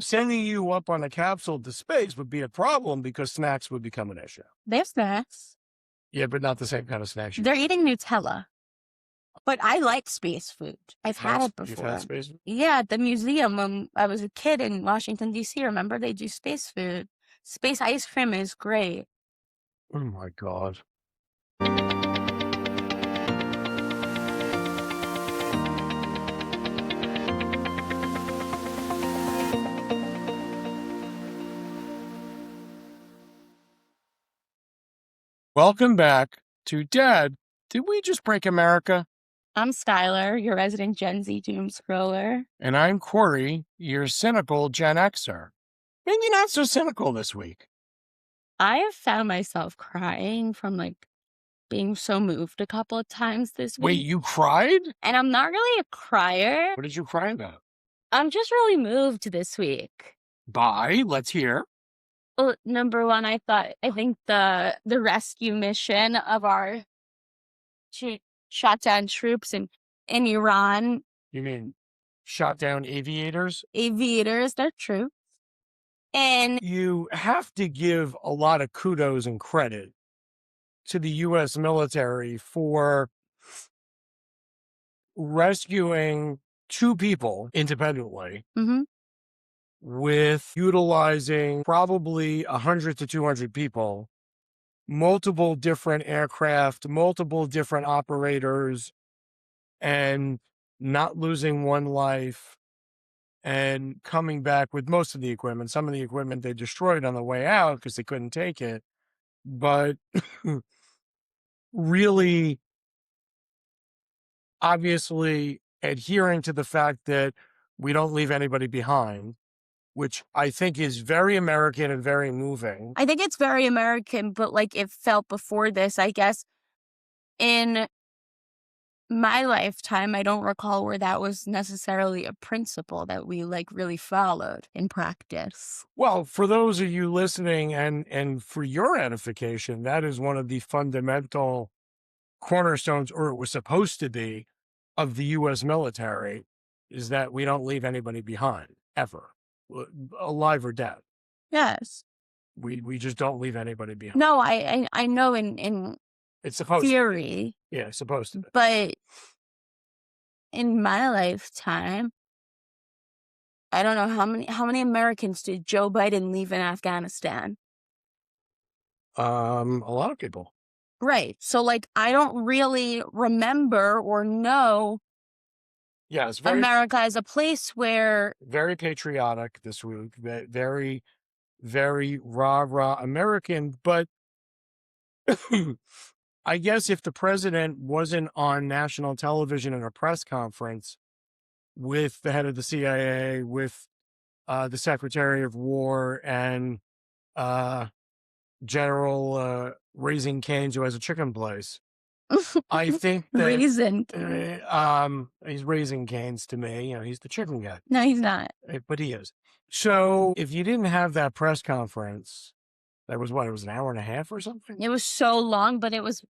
Sending you up on a capsule to space would be a problem because snacks would become an issue. They have snacks. Yeah, but not the same kind of snacks you They're eat. eating Nutella. But I like space food. I've had it You've had before. space? Yeah, at the museum when I was a kid in Washington, D.C., remember they do space food. Space ice cream is great. Oh my God. Welcome back to Dad. Did we just break America? I'm Skylar, your resident Gen Z doom scroller. And I'm Corey, your cynical Gen Xer. Maybe not so cynical this week. I have found myself crying from being so moved a couple of times this Wait, week. you cried? And I'm not really a crier. What did you cry about? I'm just really moved this week. Bye. Let's hear. Well, number one, I think the rescue mission of our shot down troops in Iran, You mean shot down aviators? aviators, they're true. And You have to give a lot of kudos and credit to the U.S. military for rescuing two people independently mhm, with utilizing probably 100 to 200 people, multiple different aircraft, multiple different operators, and not losing one life and coming back with most of the equipment. Some of the equipment they destroyed on the way out because they couldn't take it. But really, obviously, adhering to the fact that we don't leave anybody behind, which I think is very American and very moving. I think it's very American, but it felt before this, I guess, in my lifetime, I don't recall where that was necessarily a principle that we really followed in practice. Well, for those of you listening and for your edification, that is one of the fundamental cornerstones, or it was supposed to be, of the U.S. military, is that we don't leave anybody behind, ever, alive or dead. Yes. We just don't leave anybody behind. No, I know in It's supposed to be. theory, Yeah, it's supposed to be. but in my lifetime, I don't know how many Americans did Joe Biden leave in Afghanistan? A lot of people. Right. So I don't really remember or know Yeah, it's very America as a place where very patriotic this week. Very, very rah American. But I guess if the president wasn't on national television in a press conference with the head of the CIA, with the Secretary of War, and General Raising Cane's, who has a chicken place, I think that reason. he's Raising Cane's to me. He's the chicken guy. No, he's not. But he is. So if you didn't have that press conference, that was what? It was an hour and a half or something? It was so long, but it was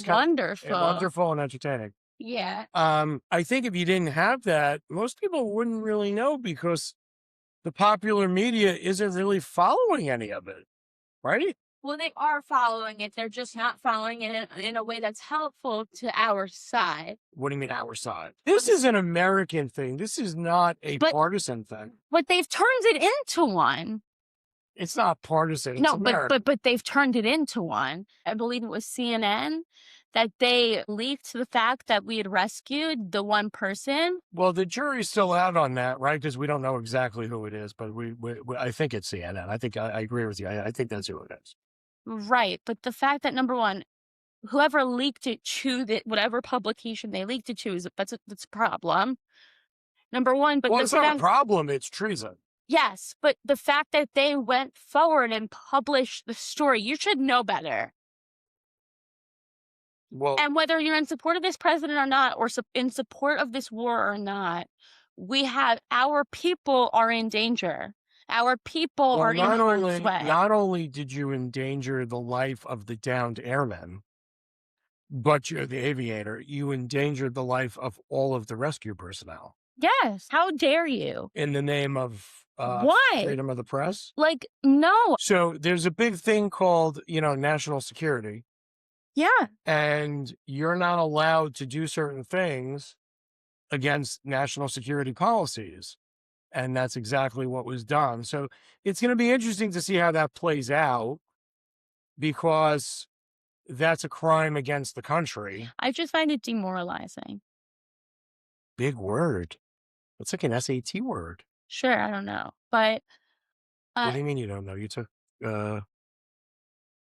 wonderful. Wonderful and entertaining. Yeah. I think if you didn't have that, most people wouldn't really know because the popular media isn't really following any of it, right? Well, they are following it. They're just not following it in a way that's helpful to our side. What do you mean our side? This is an American thing. This is not a partisan thing. But they've turned it into one. It's not partisan. It's No, American. but they've turned it into one. I believe it was CNN that they leaked the fact that we had rescued the one person. Well, the jury's still out on that, right? Because we don't know exactly who it is, but I think it's CNN. I think I agree with you. I think that's who it is. Right. But the fact that, number one, whoever leaked it to whatever publication they leaked it to, that's a problem. Number one, but it's not a problem. It's treason. Yes, but the fact that they went forward and published the story, you should know better. Well, and whether you're in support of this president or not, or in support of this war or not, our people are in danger. Our people are in harm's way. Not only did you endanger the life of the downed airmen, but you're the aviator, you endangered the life of all of the rescue personnel. Yes. How dare you? in the name of What? freedom of the press. Like, no. So there's a big thing called, national security, Yeah. and you're not allowed to do certain things against national security policies. And that's exactly what was done. So it's going to be interesting to see how that plays out because that's a crime against the country. I just find it demoralizing. Big word. It's like an SAT word. Sure, I don't know. But What uh, do you mean you don't know? Uh,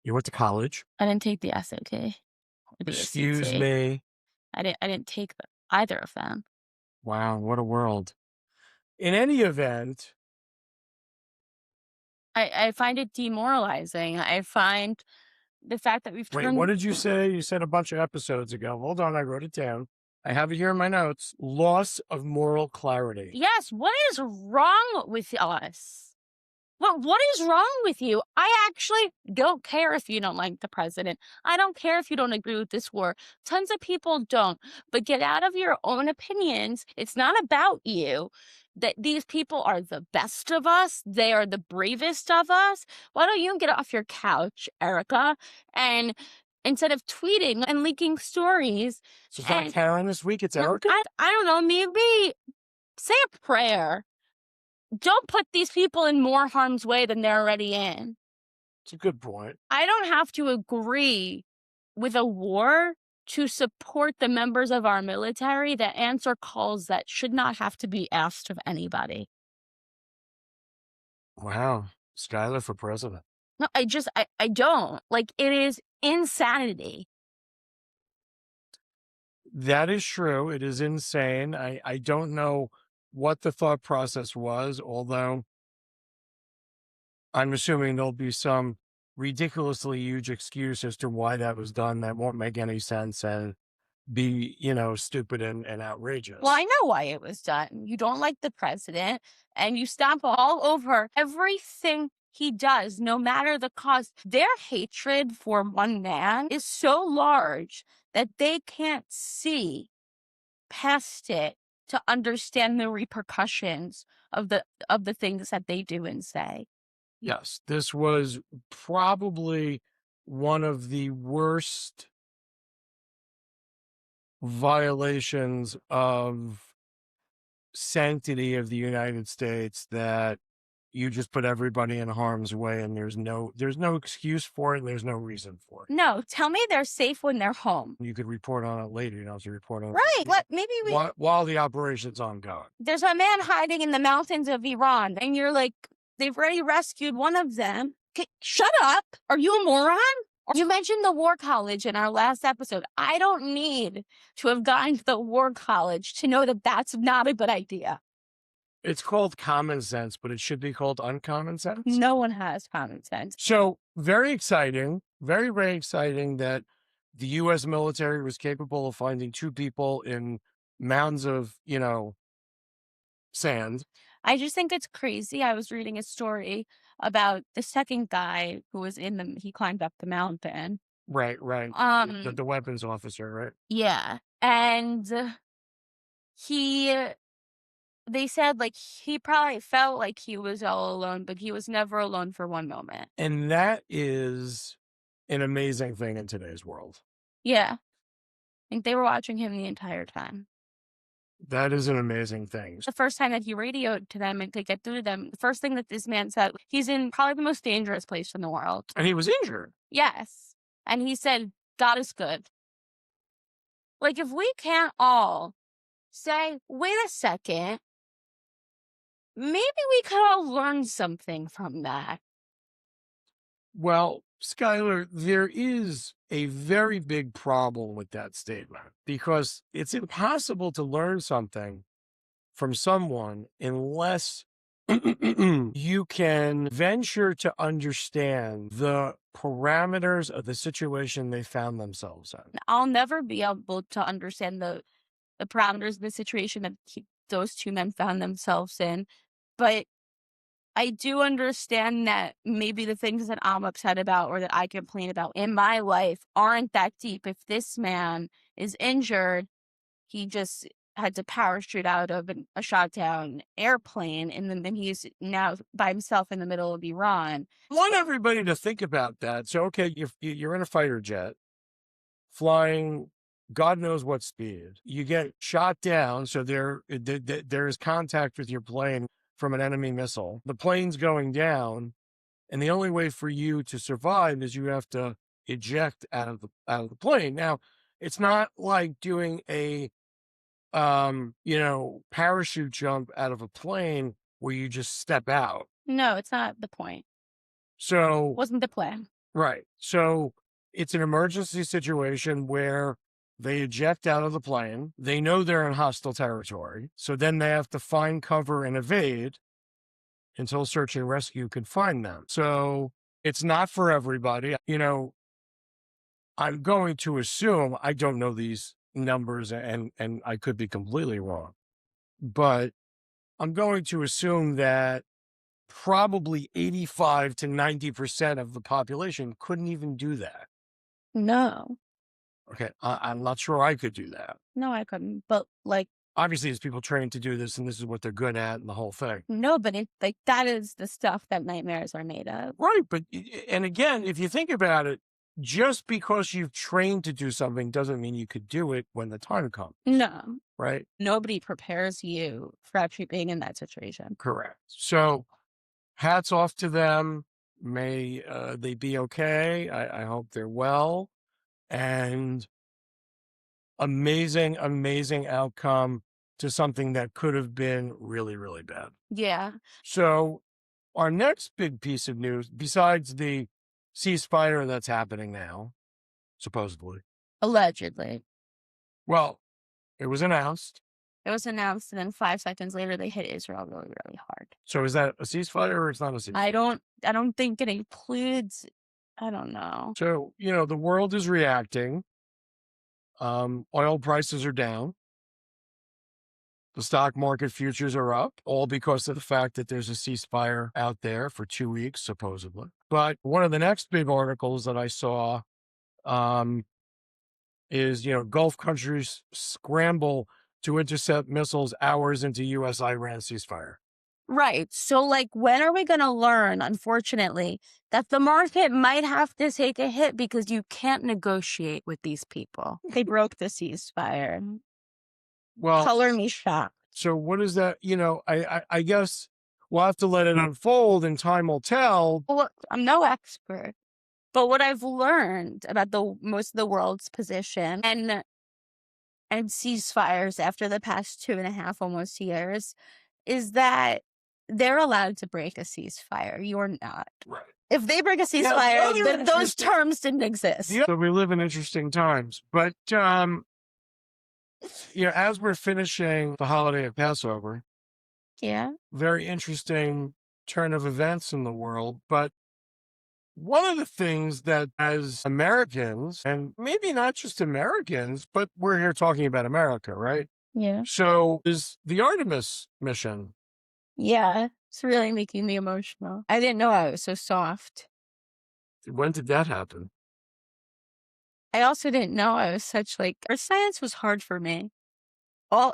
you went to college. I didn't take the SAT or the Excuse ACT. me. I didn't take either of them. Wow, what a world. In any event, I find it demoralizing. I find the fact that we've wait, what turned. did you say? You said a bunch of episodes ago. Hold on, I wrote it down. I have it here in my notes. Loss of moral clarity. Yes, what is wrong with us? What is wrong with you? I actually don't care if you don't like the president. I don't care if you don't agree with this war. Tons of people don't. But get out of your own opinions. It's not about you. That these people are the best of us. They are the bravest of us. Why don't you get off your couch, Erica, and instead of tweeting and leaking stories, So it's not and Karen this week, it's no, Erica? I don't know, maybe say a prayer. Don't put these people in more harm's way than they're already in. It's a good point. I don't have to agree with a war to support the members of our military that answer calls that should not have to be asked of anybody. Wow. Skylar for president. No, I don't. Like, it is insanity. That is true. It is insane. I don't know what the thought process was, although I'm assuming there'll be some ridiculously huge excuse as to why that was done that won't make any sense and be, stupid and outrageous. Well, I know why it was done. You don't like the president, and you stomp all over everything he does, no matter the cost. Their hatred for one man is so large that they can't see past it to understand the repercussions of the things that they do and say. Yes, this was probably one of the worst violations of sanctity of the United States that you just put everybody in harm's way and there's no excuse for it and there's no reason for it. No, tell me they're safe when they're home. You could report on it later, you don't have to report on Right. it What maybe we while the operation's ongoing. there's a man hiding in the mountains of Iran, and you're like, they've already rescued one of them. Shut up. Are you a moron? You mentioned the war college in our last episode. I don't need to have gone to the war college to know that that's not a good idea. It's called common sense, but it should be called uncommon sense. No one has common sense. So very exciting, very, very exciting that the US military was capable of finding two people in mounds of, sand. I just think it's crazy. I was reading a story about the second guy who was he climbed up the mountain. Right, right. Um, The weapons officer, right? yeah. And he they said like he probably felt like he was all alone, but he was never alone for one moment. And that is an amazing thing in today's world. Yeah. I think they were watching him the entire time. That is an amazing thing. The first time that he radioed to them and could get through to them, the first thing that this man said, he's in probably the most dangerous place in the world. And he was injured. Yes. And he said, God is good. Like, if we can't all say, wait a second, maybe we could all learn something from that. Well, Skylar, there is a very big problem with that statement because it's impossible to learn something from someone unless you can venture to understand the parameters of the situation they found themselves in. I'll never be able to understand the parameters of the situation that those two men found themselves in. But I do understand that maybe the things that I'm upset about or that I complain about in my life aren't that deep. If this man is injured, he just had to parachute out of a shot down airplane, and then he's now by himself in the middle of Iran. I want everybody to think about that. So, okay, you're in a fighter jet flying God knows what speed. You get shot down, so there is contact with your plane from an enemy missile. The plane's going down, and the only way for you to survive is you have to eject out of the plane. Now, it's not like doing a parachute jump out of a plane where you just step out. No, it's not the point. So Wasn't the plan. right. So it's an emergency situation where they eject out of the plane. They know they're in hostile territory. So then they have to find cover and evade until search and rescue can find them. So it's not for everybody. I'm going to assume, I don't know these numbers and I could be completely wrong, but I'm going to assume that probably 85 to 90% of the population couldn't even do that. No. Okay. I'm not sure I could do that. No, I couldn't. But like, Obviously, there's people trained to do this and this is what they're good at and the whole thing. no, but it's like that is the stuff that nightmares are made of. Right. But, and again, if you think about it, just because you've trained to do something doesn't mean you could do it when the time comes. No. Right. Nobody prepares you for actually being in that situation. Correct. So hats off to them. May they be okay. I hope they're well. And amazing, amazing outcome to something that could have been really, really bad. Yeah. So our next big piece of news, besides the ceasefire that's happening now, supposedly, Allegedly. well, it was announced. It was announced, and then 5 seconds later, they hit Israel really, really hard. So is that a ceasefire or it's not a ceasefire? I don't think it includes, I don't know. So, the world is reacting. Oil prices are down. The stock market futures are up, all because of the fact that there's a ceasefire out there for 2 weeks, supposedly. But one of the next big articles that I saw is, Gulf countries scramble to intercept missiles hours into U.S.-Iran ceasefire. Right. So, like, when are we going to learn, unfortunately, that the market might have to take a hit because you can't negotiate with these people? They broke the ceasefire. Well, Color me shocked. So what is that? I guess we'll have to let it unfold and time will tell. Well, I'm no expert, but what I've learned about most of the world's position and ceasefires after the past 2.5 almost years is that they're allowed to break a ceasefire. You're not. Right. If they break a ceasefire, then those terms didn't exist. Yeah. So we live in interesting times. But, as we're finishing the holiday of Passover, Yeah. very interesting turn of events in the world. But one of the things that as Americans, and maybe not just Americans, but we're here talking about America, right? Yeah. So is the Artemis mission. Yeah. It's really making me emotional. I didn't know I was so soft. When did that happen? I also didn't know I was such earth science was hard for me.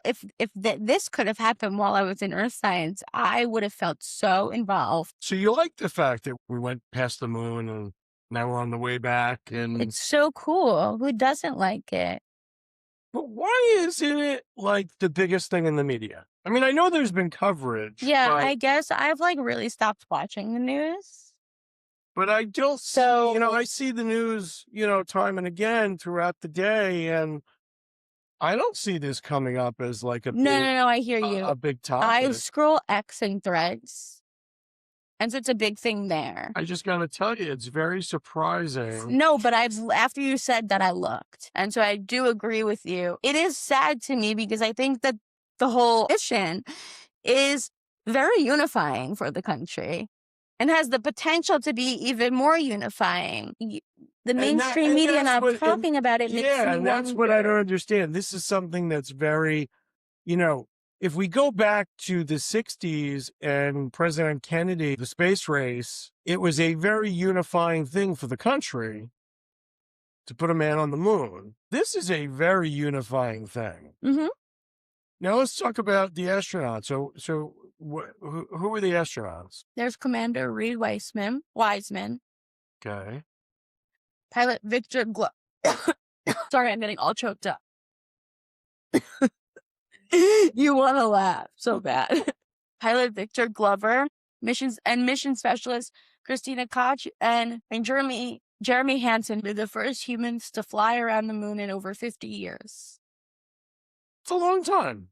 If this could have happened while I was in earth science, I would have felt so involved. So you like the fact that we went past the moon and now we're on the way back, and It's so cool. Who doesn't like it? but why isn't it like the biggest thing in the media? I mean, I know there's been coverage. Yeah, but, I guess I've really stopped watching the news. but I don't So- I see the news, time and again throughout the day, and I don't see this coming up as like a No, I hear you. a big topic. I scroll X and Threads, and so it's a big thing there. I just gotta tell you, it's very surprising. No, but after you said that, I looked. And so I do agree with you. It is sad to me because I think that the whole mission is very unifying for the country and has the potential to be even more unifying. The mainstream media not talking about it makes me and that's what I wonder. don't understand. This is something that's very, if we go back to the 60s and President Kennedy, the space race, it was a very unifying thing for the country to put a man on the moon. This is a very unifying thing. Mhm. Now let's talk about the astronauts. Who are the astronauts? There's Commander Reed Wiseman, Okay. pilot Victor Sorry, I'm getting all choked up. You want to laugh so bad. Pilot Victor Glover, mission specialist Christina Koch, and Jeremy Hansen were the first humans to fly around the moon in over 50 years. It's a long time.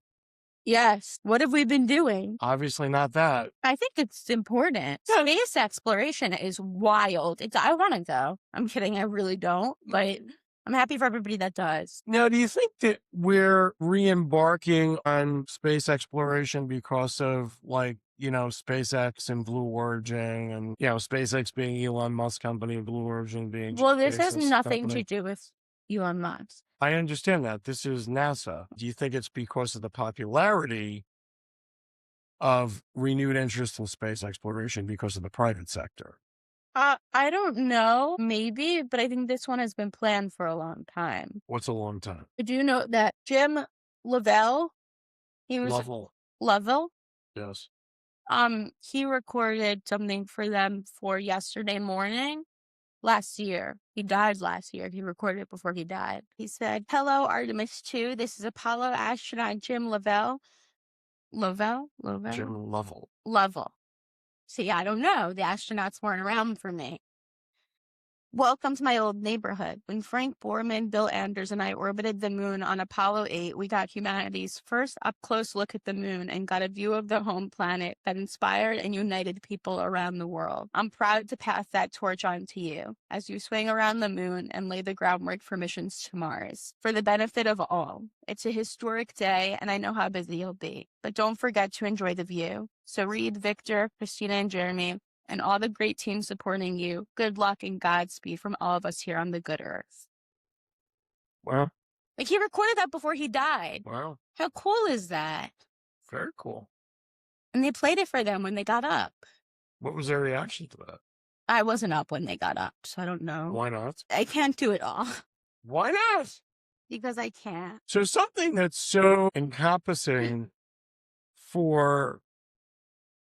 Yes. What have we been doing? Obviously not that. I think it's important. Yeah. Space exploration is wild. I want to go. I'm kidding. I really don't. But I'm happy for everybody that does. Now, do you think that we're re-embarking on space exploration because of, like, SpaceX and Blue Origin and, SpaceX being Elon Musk's company, Blue Origin being Well, this has Bezos' nothing company? to do with Elon Musk. I understand that. This is NASA. Do you think it's because of the popularity of renewed interest in space exploration because of the private sector? I don't know. Maybe, but I think this one has been planned for a long time. What's a long time? Did you know that Jim Lovell, Lovell, Yes. he recorded something for them for yesterday morning last year. He died last year. He recorded it before he died. He said, "Hello, Artemis 2. This is Apollo astronaut Jim Lovell." Jim Lovell. Lovell. See, I don't know. The astronauts weren't around for me. Welcome to my old neighborhood. When Frank Borman, Bill Anders, and I orbited the moon on Apollo 8, we got humanity's first up-close look at the moon and got a view of the home planet that inspired and united people around the world. I'm proud to pass that torch on to you as you swing around the moon and lay the groundwork for missions to Mars. For the benefit of all, it's a historic day, and I know how busy you'll be. But don't forget to enjoy the view. So Reed, Victor, Christina, and Jeremy, and all the great teams supporting you, good luck and Godspeed from all of us here on the good earth. Well, Like, he recorded that before he died. wow. How cool is that? Very cool. And they played it for them when they got up. What was their reaction to that? I wasn't up when they got up, so I don't know. Why not? I can't do it all. Why not? Because I can't. So something that's so encompassing for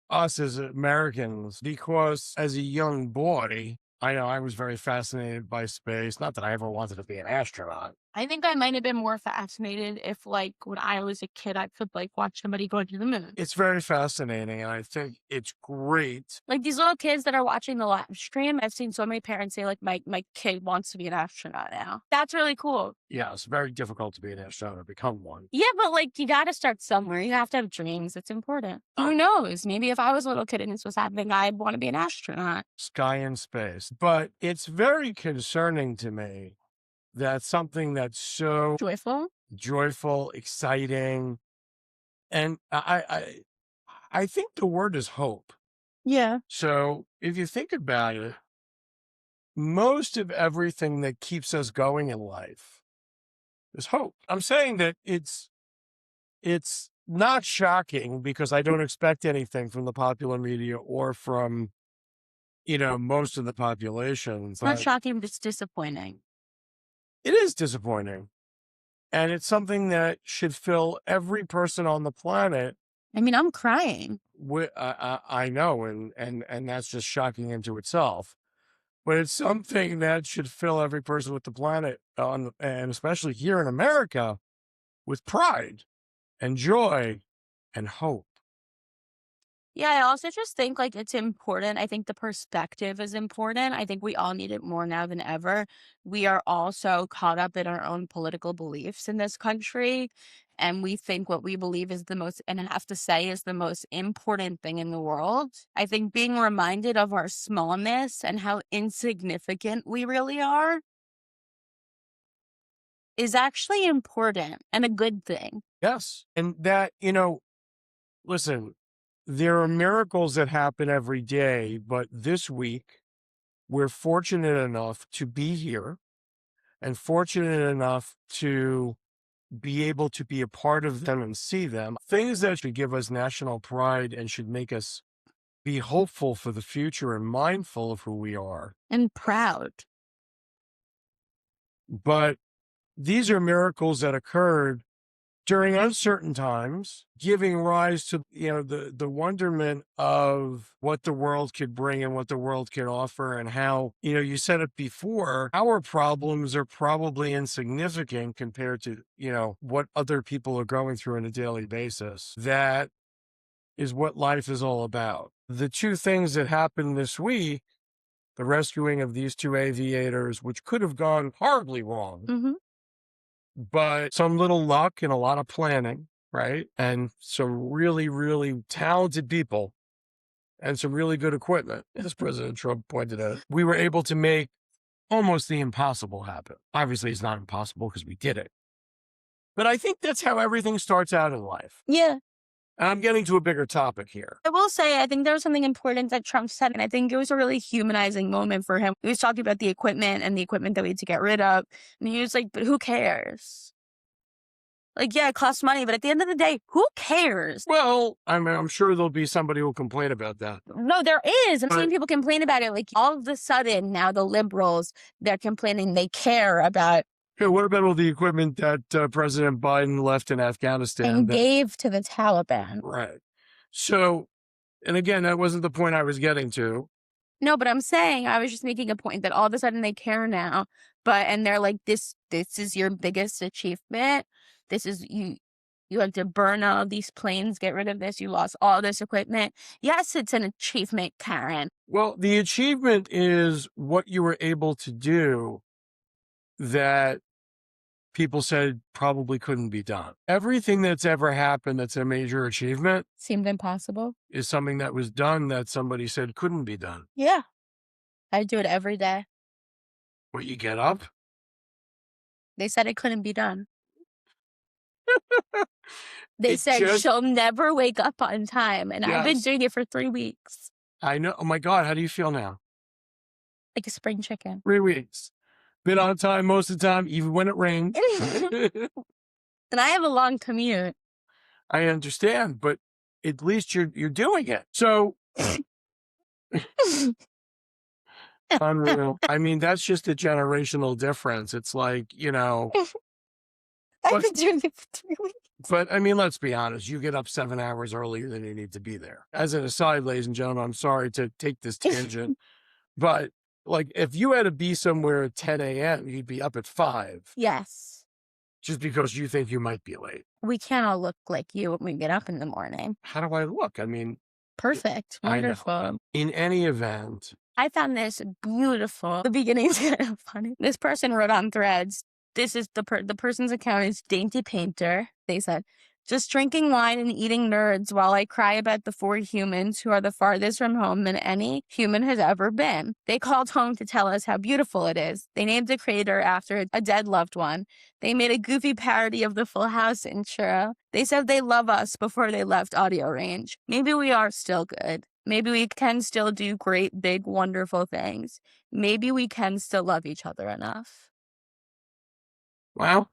us as Americans, because as a young boy, I know I was very fascinated by space. Not that I ever wanted to be an astronaut. I think I might have been more fascinated if, like, when I was a kid, I could, like, watch somebody go to the moon. It's very fascinating, and I think it's great. Like, these little kids that are watching the live stream, I've seen so many parents say, like, my kid wants to be an astronaut now. That's really cool. Yeah, it's very difficult to be an astronaut or become one. Yeah, but, like, you gotta start somewhere. You have to have dreams. It's important. Who knows? Maybe if I was a little kid and this was happening, I'd want to be an astronaut. Sky and space. But it's very concerning to me that something that's so Joyful. exciting, and I think the word is hope. Yeah. So if you think about it, most of everything that keeps us going in life is hope. I'm saying that it's not shocking because I don't expect anything from the popular media or from, most of the population. It's not But shocking, but it's disappointing. it is disappointing. And it's something that should fill every person on the planet. I mean, I'm crying. I know, and that's just shocking into itself. But it's something that should fill every person with the planet, and especially here in America, with pride and joy and hope. Yeah, I also just think, like, it's important. I think the perspective is important. I think we all need it more now than ever. We are all so caught up in our own political beliefs in this country, and we think what we believe is the most, and have to say is the most important thing in the world. I think being reminded of our smallness and how insignificant we really are is actually important and a good thing. Yes. And that, listen, there are miracles that happen every day, but this week we're fortunate enough to be here and fortunate enough to be able to be a part of them and see them. Things that should give us national pride and should make us be hopeful for the future and mindful of who we are. And proud. But these are miracles that occurred during uncertain times, giving rise to, the wonderment of what the world could bring and what the world could offer, and how, you said it before, our problems are probably insignificant compared to, what other people are going through on a daily basis. That is what life is all about. The two things that happened this week, the rescuing of these two aviators, which could have gone horribly wrong, Mm-hmm. but some little luck and a lot of planning, right? And some really, really talented people and some really good equipment, as President Trump pointed out, we were able to make almost the impossible happen. Obviously, it's not impossible because we did it. But I think that's how everything starts out in life. Yeah. And I'm getting to a bigger topic here. I will say, I think there was something important that Trump said, and I think it was a really humanizing moment for him. He was talking about the equipment and the equipment that we had to get rid of. And he was like, but who cares? Like, yeah, it costs money, but at the end of the day, who cares? Well, I'm sure there'll be somebody who'll complain about that. No, there is. I'm seeing people complain about it. Like, all of a sudden, now the liberals, they're complaining they care about Yeah, what about all the equipment that President Biden left in Afghanistan? and gave to the Taliban. Right. So, and again, that wasn't the point I was getting to. No, but I'm saying, I was just making a point that all of a sudden they care now, and they're like, this is your biggest achievement. This is you had to burn all these planes, get rid of this, you lost all this equipment. Yes, it's an achievement, Karen. Well, the achievement is what you were able to do that people said probably couldn't be done. Everything that's ever happened that's a major achievement Seemed impossible. is something that was done that somebody said couldn't be done. Yeah. I do it every day. What, you get up? They said it couldn't be done. They It said just- she'll never wake up on time, and I've been Yes. doing it for 3 weeks. I know. Oh my God, how do you feel now? Like a spring chicken. 3 weeks. Been on time most of the time, even when it rains. And I have a long commute. I understand, but at least you're doing it. So unreal. I mean, that's just a generational difference. It's like, I've been doing it for 3 weeks. but I mean, let's be honest. You get up 7 hours earlier than you need to be there. As an aside, ladies and gentlemen, I'm sorry to take this tangent, but like if you had to be somewhere at 10 a.m., you'd be up at 5 Yes. just because you think you might be late. We can't all look like you when we get up in the morning. How do I look? I mean, Perfect. I know. Wonderful. In any event, I found this beautiful. The beginning's kind of funny. This person wrote on Threads, this is the person's account is Dainty Painter. They said, just drinking wine and eating nerds while I cry about the 4 humans who are the farthest from home than any human has ever been. They called home to tell us how beautiful it is. They named a crater after a dead loved one. They made a goofy parody of the Full House intro. They said they love us before they left audio range. Maybe we are still good. Maybe we can still do great, big, wonderful things. Maybe we can still love each other enough. well,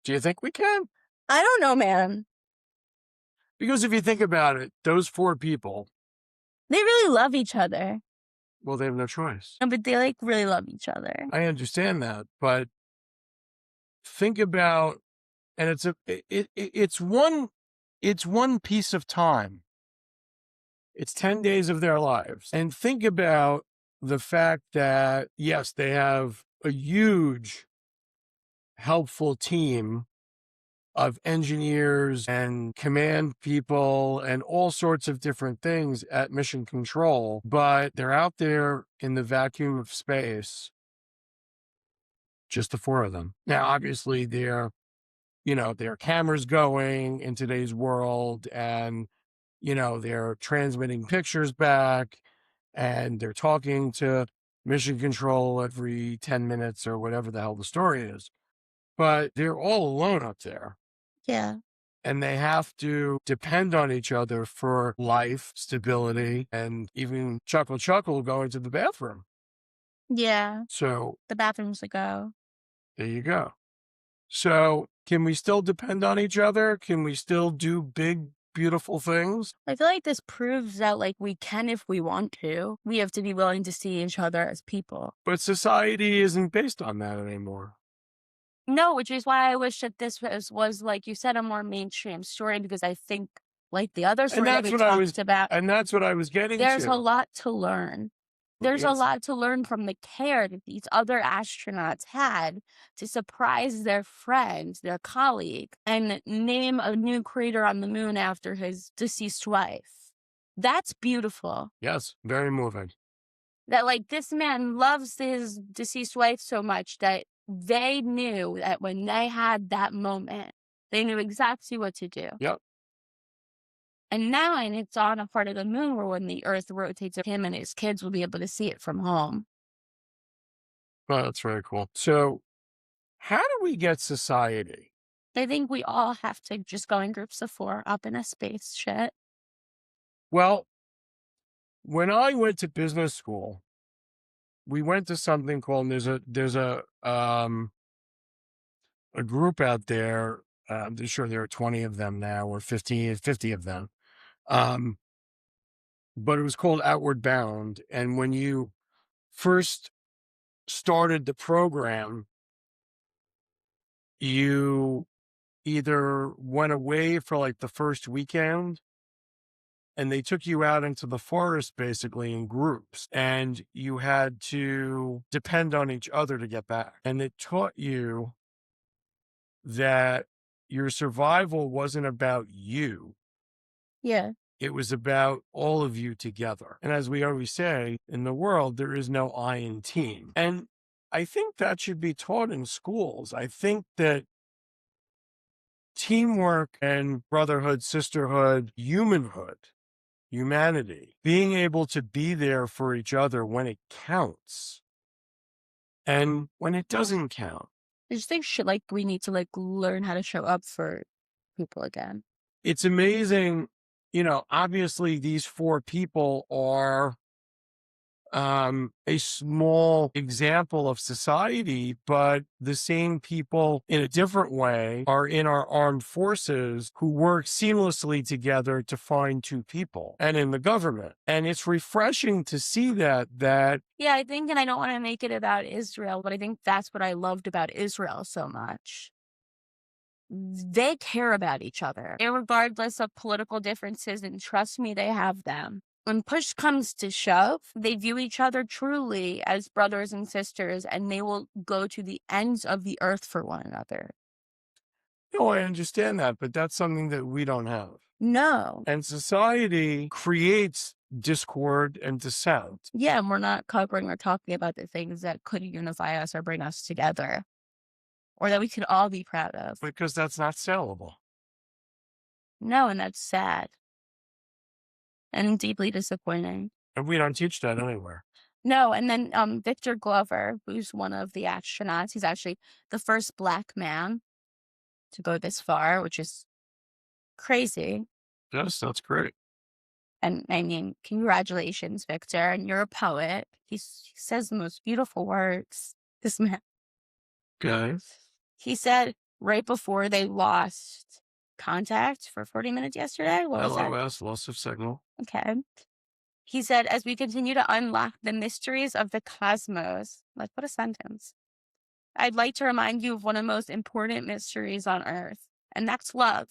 do you think we can? I don't know, man. Because if you think about it, those 4 people, They really love each other. well, they have no choice. No, but they like really love each other. I understand that, but think about, and it's one piece of time. It's 10 days of their lives. And think about the fact that, yes, they have a huge, helpful team of engineers and command people and all sorts of different things at Mission Control, but they're out there in the vacuum of space, just the 4 of them. Now, obviously, there are cameras going in today's world, and, they're transmitting pictures back, and they're talking to Mission Control every 10 minutes or whatever the hell the story is. But they're all alone up there. Yeah. And they have to depend on each other for life, stability, and even chuckle going to the bathroom. Yeah. So The bathroom's a go. there you go. So can we still depend on each other? Can we still do big, beautiful things? I feel like this proves that like we can if we want to. We have to be willing to see each other as people. But society isn't based on that anymore. No, which is why I wish that this was, like you said, a more mainstream story because I think, like the other And story that that's we what I was talked about, and that's what I was getting there's a to. lot to learn. There's a Yes. lot to learn from the care that these other astronauts had to surprise their friends, their colleague, and name a new crater on the moon after his deceased wife. That's beautiful. Yes, very moving. That, like, this man loves his deceased wife so much that they knew that when they had that moment, they knew exactly what to do. Yep. And it's on a part of the moon where when the Earth rotates, him and his kids will be able to see it from home. Well, that's very cool. So, how do we get society? I think we all have to just go in groups of 4 up in a spaceship. Well, when I went to business school, we went to something called and there's a group out there. I'm sure there are 20 of them now or 50 of them. Um, but it was called Outward Bound. And when you first started the program, you either went away for like the first weekend and they took you out into the forest basically in groups and you had to depend on each other to get back. And it taught you that your survival wasn't about you. Yeah. It was about all of you together. And as we always say, in the world, there is no I in team. And I think that should be taught in schools. I think that teamwork and brotherhood, sisterhood, humanity, being able to be there for each other when it counts and when it doesn't count. I just think like we need to like learn how to show up for people again. It's amazing. Obviously, these four people are a small example of society, but the same people in a different way are in our armed forces who work seamlessly together to find two people and in the government. And it's refreshing to see that Yeah, I think, and I don't want to make it about Israel, but I think that's what I loved about Israel so much. They care about each other, regardless of political differences, and trust me, they have them. When push comes to shove, they view each other truly as brothers and sisters, and they will go to the ends of the earth for one another. oh, I understand that, but that's something that we don't have. No. And society creates discord and dissent Yeah, and we're not covering or talking about the things that could unify us or bring us together, or that we could all be proud of. because that's not sellable. No, and that's sad and deeply disappointing. And we don't teach that anywhere. No, and then Victor Glover, who's one of the astronauts, he's actually the first Black man to go this far, which is crazy. Yes, that's great. And I mean, congratulations, Victor. And you're a poet. He says the most beautiful words. This man. Okay. He said right before they lost contact for 40 minutes yesterday. What was that? LOS, loss of signal. Okay. He said, as we continue to unlock the mysteries of the cosmos, like what a sentence. I'd like to remind you of one of the most important mysteries on earth, and that's love.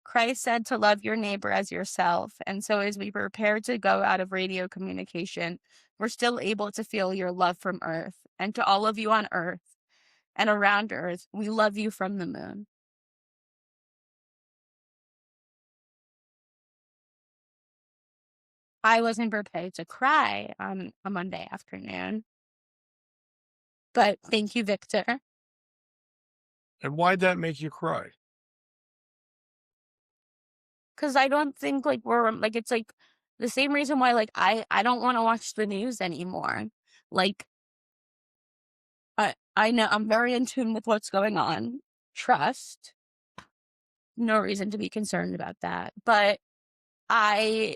Christ said to love your neighbor as yourself. And so as we prepare to go out of radio communication, we're still able to feel your love from earth. And to all of you on earth and around earth, we love you from the moon. I wasn't prepared to cry on a Monday afternoon. But thank you, Victor. And why'd that make you cry? Because I don't think like we're like it's like the same reason why like I don't want to watch the news anymore. Like I know I'm very in tune with what's going on. Trust. No reason to be concerned about that. But I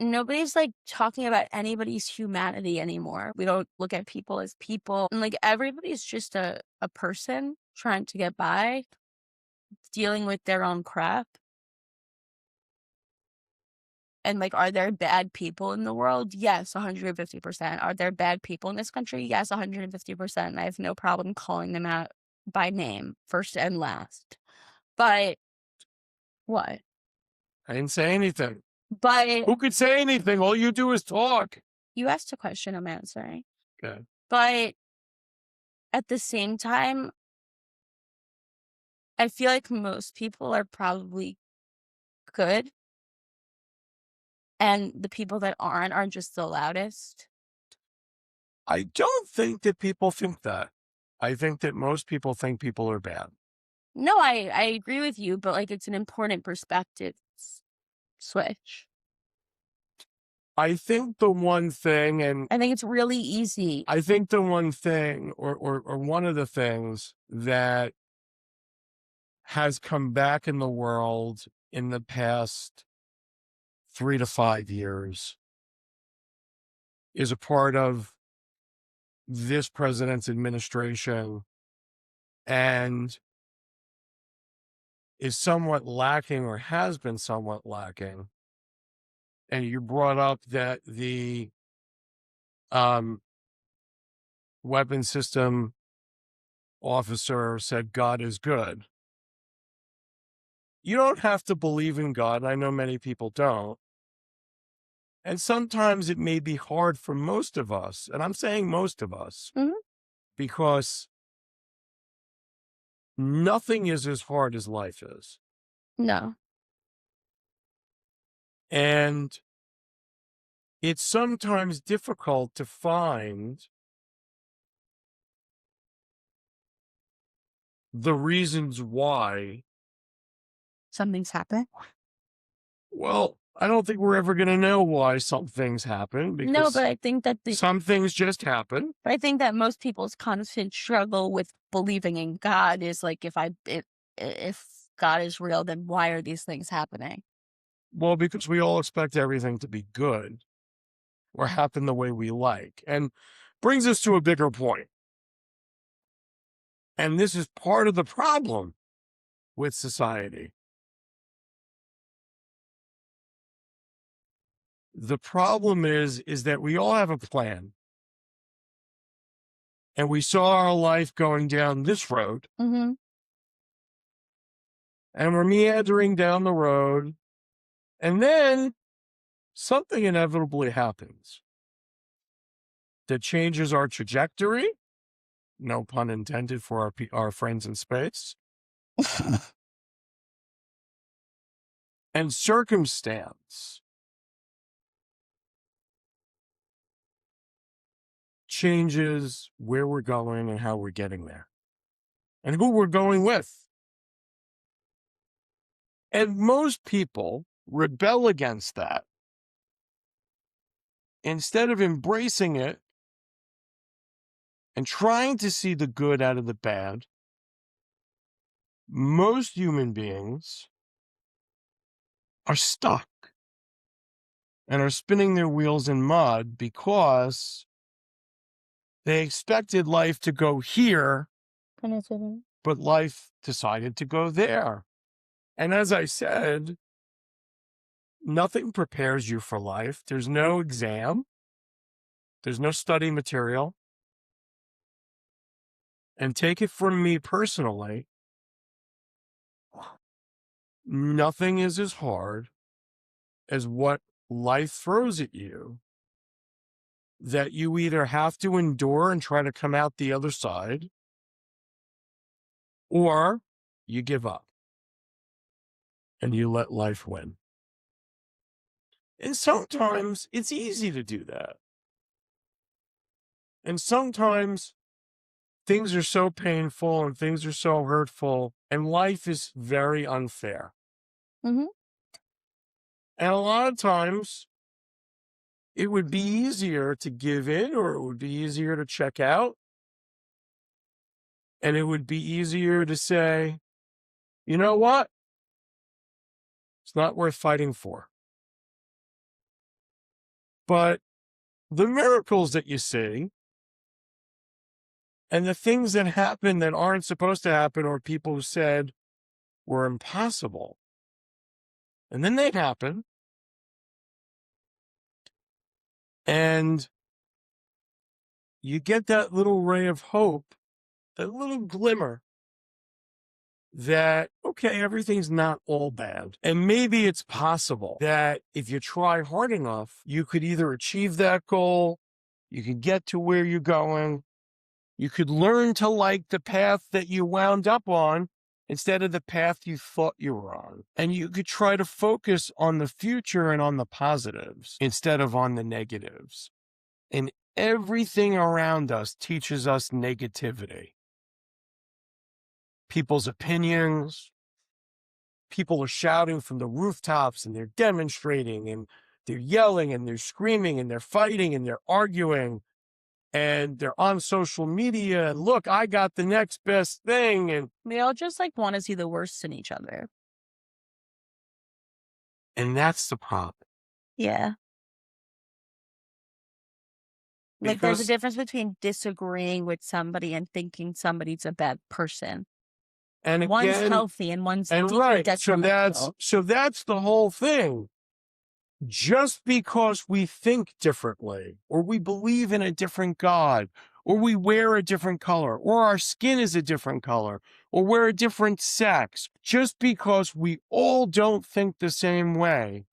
nobody's like talking about anybody's humanity anymore. We don't look at people as people. And like everybody's just a person trying to get by, dealing with their own crap. And like, are there bad people in the world? Yes, 150%. Are there bad people in this country? Yes, 150%. And I have no problem calling them out by name, first and last. But what? I didn't say anything. But Who could say anything? All you do is talk. you asked a question, I'm answering. Okay. But at the same time, I feel like most people are probably good, and the people that aren't are just the loudest. I don't think that people think that. I think that most people think people are bad. No, I agree with you, but, like, it's an important perspective switch. I think the one thing, and I think it's really easy. I think the one thing, or one of the things that has come back in the world in the past 3 to 5 years is a part of this president's administration and is somewhat lacking or has been somewhat lacking. And you brought up that the weapon system officer said God is good. You don't have to believe in God. I know many people don't. And sometimes it may be hard for most of us, and I'm saying most of us, Mhm. because nothing is as hard as life is. No. And it's sometimes difficult to find the reasons why. Something's happened? Well, I don't think we're ever going to know why some things happen, No, but because I think that some things just happen. I think that most people's constant struggle with believing in God is like, if God is real, then why are these things happening? Well, because we all expect everything to be good or happen the way we like. And brings us to a bigger point. And this is part of the problem with society. The problem is that we all have a plan. And we saw our life going down this road, Mhm. and we're meandering down the road, and then something inevitably happens that changes our trajectory, no pun intended for our friends in space, and circumstance changes where we're going and how we're getting there and who we're going with. And most people rebel against that. Instead of embracing it and trying to see the good out of the bad, most human beings are stuck and are spinning their wheels in mud because they expected life to go here, but life decided to go there. And as I said, nothing prepares you for life. There's no exam. There's no study material. And take it from me personally, nothing is as hard as what life throws at you that you either have to endure and try to come out the other side, or you give up and you let life win. And sometimes it's easy to do that. And sometimes things are so painful and things are so hurtful and life is very unfair. Mhm. And a lot of times it would be easier to give in, or it would be easier to check out. And it would be easier to say, you know what? It's not worth fighting for. But the miracles that you see and the things that happen that aren't supposed to happen, or people said were impossible, and then they happen, and you get that little ray of hope, that little glimmer that, okay, everything's not all bad. And maybe it's possible that if you try hard enough, you could either achieve that goal, you could get to where you're going, you could learn to like the path that you wound up on instead of the path you thought you were on. And you could try to focus on the future and on the positives instead of on the negatives. And everything around us teaches us negativity. People's opinions, people are shouting from the rooftops and they're demonstrating and they're yelling and they're screaming and they're fighting and they're arguing and they're on social media. And look, I got the next best thing. And We all just like want to see the worst in each other. that's the problem. Yeah. Like there's a Because, difference between disagreeing with somebody and thinking somebody's a bad person. and One's again, healthy and one's and deeply right, detrimental. so that's the whole thing. Just because we think differently, or we believe in a different God, or we wear a different color, or our skin is a different color, or we're a different sex, just because we all don't think the same way,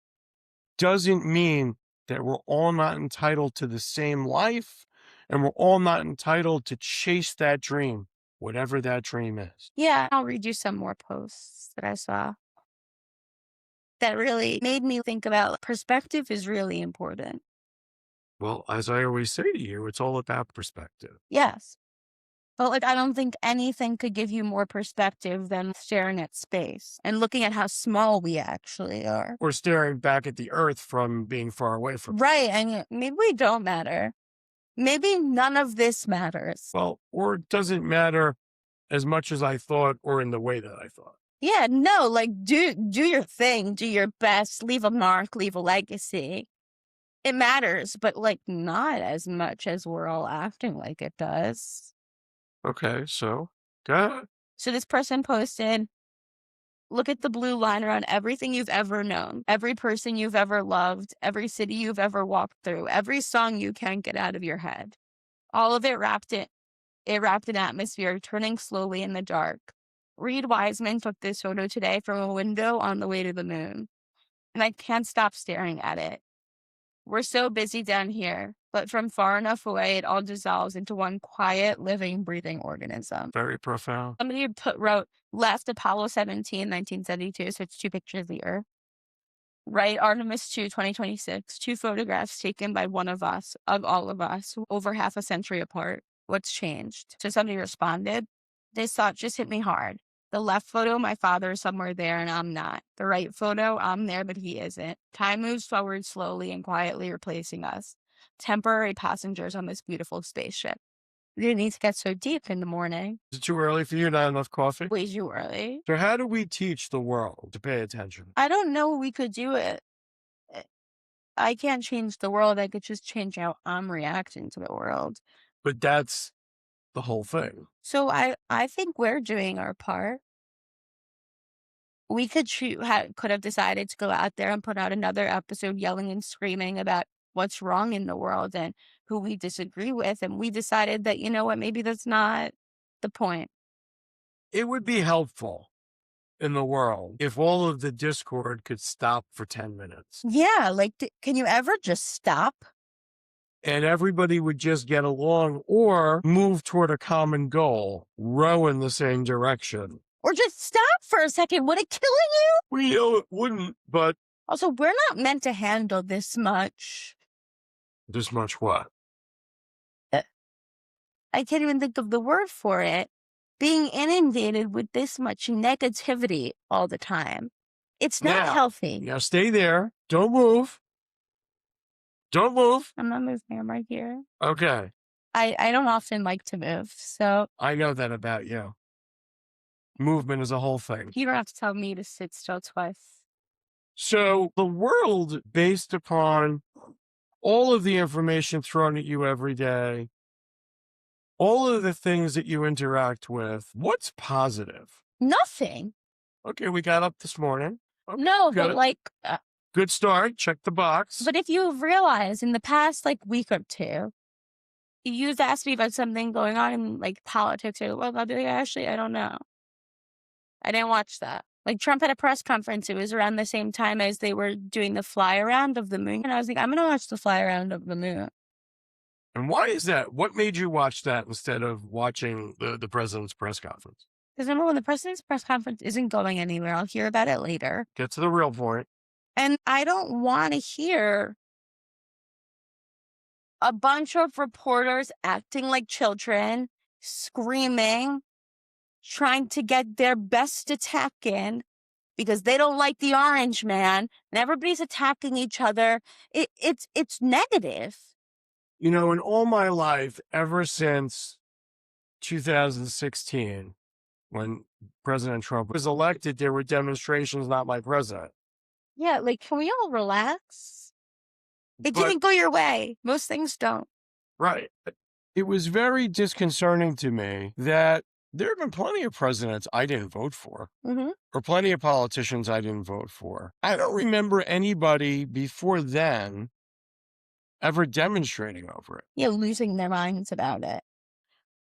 doesn't mean that we're all not entitled to the same life, and we're all not entitled to chase that dream, whatever that dream is. Yeah, I'll read you some more posts that I saw that really made me think about perspective is really important. Well, as I always say to you, it's all about perspective. Yes. But like, I don't think anything could give you more perspective than staring at space and looking at how small we actually are. Or staring back at the earth from being far away from it. Right. And maybe we don't matter. Maybe none of this matters. Well, or it doesn't matter as much as I thought or in the way that I thought. Yeah, no, like do your thing, do your best, leave a mark, leave a legacy. It matters, but like not as much as we're all acting like it does. Okay, so go ahead. So this person posted, look at the blue line around everything you've ever known, every person you've ever loved, every city you've ever walked through, every song you can't get out of your head. All of it wrapped in atmosphere, turning slowly in the dark. Reed Wiseman took this photo today from a window on the way to the moon, and I can't stop staring at it. We're so busy down here, but from far enough away, it all dissolves into one quiet, living, breathing organism. Very profound. Somebody wrote, left Apollo 17, 1972, so it's two pictures of the Earth. Right, Artemis 2, 2026, two photographs taken by one of us, of all of us, over half a century apart. What's changed? So somebody responded, this thought just hit me hard. The left photo, my father is somewhere there and I'm not. The right photo, I'm there, but he isn't. Time moves forward slowly and quietly replacing us. Temporary passengers on this beautiful spaceship. You didn't need to get so deep in the morning. Is it too early for you? Not enough coffee? Way too early. So how do we teach the world to pay attention? I don't know we could do it. I can't change the world. I could just change how I'm reacting to the world. But that's the whole thing. So I think we're doing our part. We could could have decided to go out there and put out another episode yelling and screaming about what's wrong in the world and who we disagree with. And we decided that, you know what, maybe that's not the point. It would be helpful in the world if all of the discord could stop for 10 minutes. Yeah, like, can you ever just stop? And everybody would just get along or move toward a common goal, row in the same direction. Or just stop for a second. Would it kill you? We know it wouldn't, but Also, we're not meant to handle this much. this much what? I can't even think of the word for it. Being inundated with this much negativity all the time. It's not healthy. Now stay there. Don't move. Don't move. I'm not moving. I'm right here. Okay. I don't often like to move, so I know that about you. Movement is a whole thing. you don't have to tell me to sit still twice. So the world, based upon all of the information thrown at you every day, all of the things that you interact with, what's positive? Nothing. Okay, we got up this morning. Okay, No, got but it. like, Good start. Check the box. but if you've realized in the past like week or two, you've asked me about something going on in like politics or the world, I'll be like, actually, I don't know. I didn't watch that. Like, Trump had a press conference, it was around the same time as they were doing the fly around of the moon, and I was like, "I'm gonna watch the fly around of the moon." And why is that? What made you watch that instead of watching the president's press conference? Because number 1, the president's press conference isn't going anywhere, I'll hear about it later, Get to the real point. and I don't wanna hear a bunch of reporters acting like children, screaming, trying to get their best attack in because they don't like the orange man, and everybody's attacking each other. It's negative. You know, in all my life, ever since 2016, when President Trump was elected, there were demonstrations, not my president. Yeah, like, can we all relax? It But, didn't go your way. Most things don't. right. It was very disconcerting to me that there have been plenty of presidents I didn't vote for, Mhm. or plenty of politicians I didn't vote for. I don't remember anybody before then ever demonstrating over it. Yeah, losing their minds about it.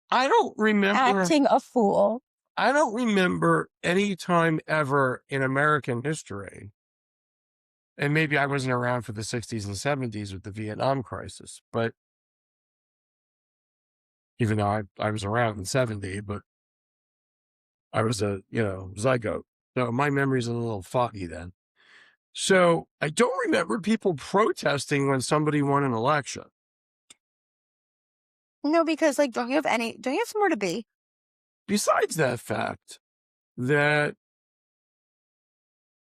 I don't remember. Acting a fool. I don't remember any time ever in American history, and maybe I wasn't around for the 60s and 70s with the Vietnam crisis, but even though I was around in 70, but I was a, zygote. So my memory's a little foggy then. So I don't remember people protesting when somebody won an election. No, because, like, don't you have somewhere to be? Besides that fact that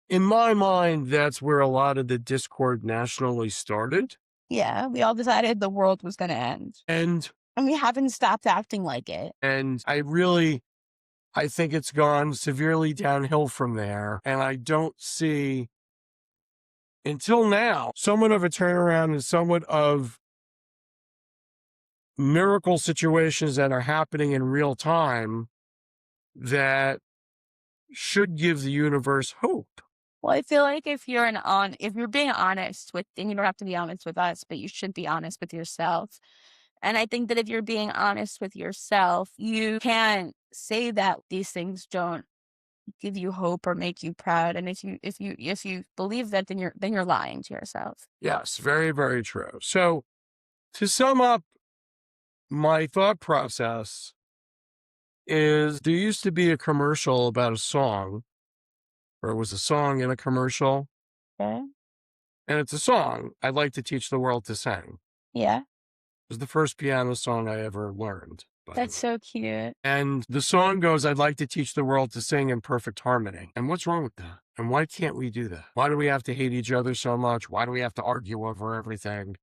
in my mind, that's where a lot of the discord nationally started. Yeah, we all decided the world was gonna end, And and we haven't stopped acting like it. I think it's gone severely downhill from there. And I don't see, until now, somewhat of a turnaround and somewhat of miracle situations that are happening in real time that should give the universe hope. Well, I feel like if you're being honest with, and you don't have to be honest with us, but you should be honest with yourself. And I think that if you're being honest with yourself, you can't say that these things don't give you hope or make you proud. And if you believe that, then you're lying to yourself. Yes, very, very true. So to sum up my thought process is there used to be a commercial about a song, or it was a song in a commercial, Okay. and it's a song I'd like to teach the world to sing. Yeah. It was the first piano song I ever learned. That's so cute. And the song goes, I'd like to teach the world to sing in perfect harmony. And what's wrong with that? And why can't we do that? Why do we have to hate each other so much? Why do we have to argue over everything?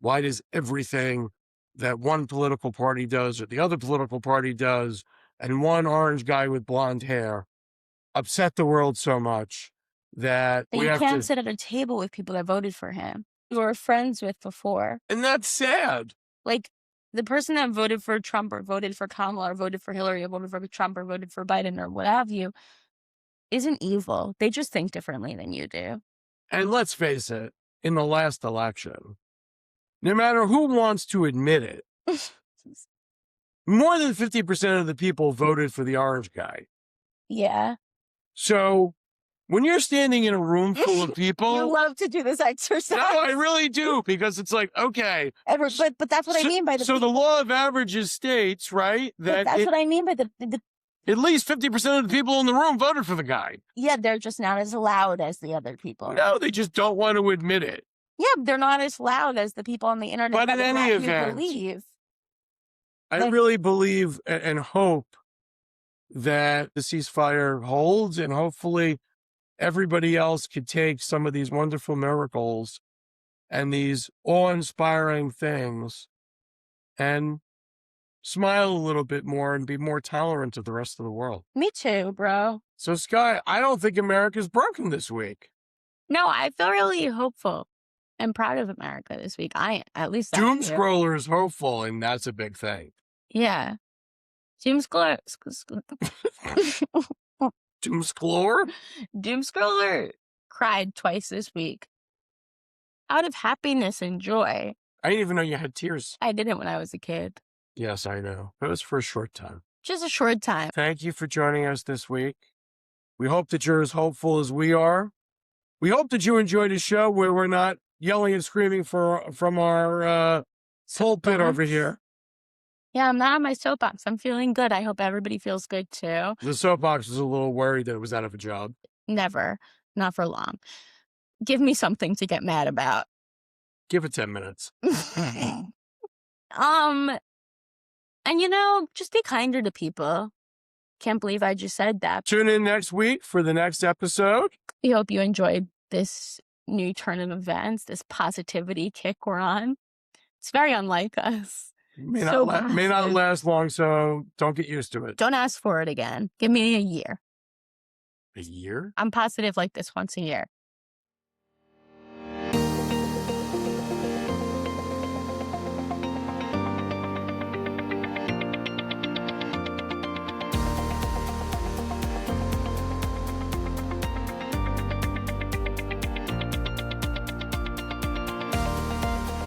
Why does everything that one political party does or the other political party does and one orange guy with blonde hair upset the world so much that But we you have can't to? sit at a table with people that voted for him. You were friends with before. And that's sad. Like, the person that voted for Trump or voted for Kamala or voted for Hillary or voted for Trump or voted for Biden or what have you isn't evil. They just think differently than you do. And let's face it, in the last election, no matter who wants to admit it, more than 50% of the people voted for the orange guy. Yeah. So when you're standing in a room full of You people, love to do this exercise. no, I really do, because it's like, okay. But that's what I mean by the. So the law of averages states, right, But that that's what I mean by the. at least 50% of the people in the room voted for the guy. Yeah, they're just not as loud as the other people. No, they just don't want to admit it. Yeah, they're not as loud as the people on the internet. But that in any you event, believe. I really believe and hope that the ceasefire holds, and hopefully everybody else could take some of these wonderful miracles and these awe-inspiring things and smile a little bit more and be more tolerant of the rest of the world. Me too, bro. So, Sky, I don't think America's broken this week. No, I feel really hopeful and proud of America this week. At least Doom I do. scroller is hopeful, and that's a big thing. Yeah. Doom scroller. Doom scroller? Doom scroller cried twice this week. Out of happiness and joy. I didn't even know you had tears. I didn't when I was a kid. Yes, I know. It was for a short time. just a short time. Thank you for joining us this week. We hope that you're as hopeful as we are. We hope that you enjoyed a show where we're not yelling and screaming from our pulpit over here. Yeah, I'm not on my soapbox. I'm feeling good. I hope everybody feels good too. The soapbox was a little worried that it was out of a job. Never. Not for long. Give me something to get mad about. Give it 10 minutes. And just be kinder to people. Can't believe I just said that. Tune in next week for the next episode. We hope you enjoyed this new turn of events, this positivity kick we're on. It's very unlike us. May not last long, so don't get used to it. Don't ask for it again. Give me a year. A year? I'm positive like this once a year.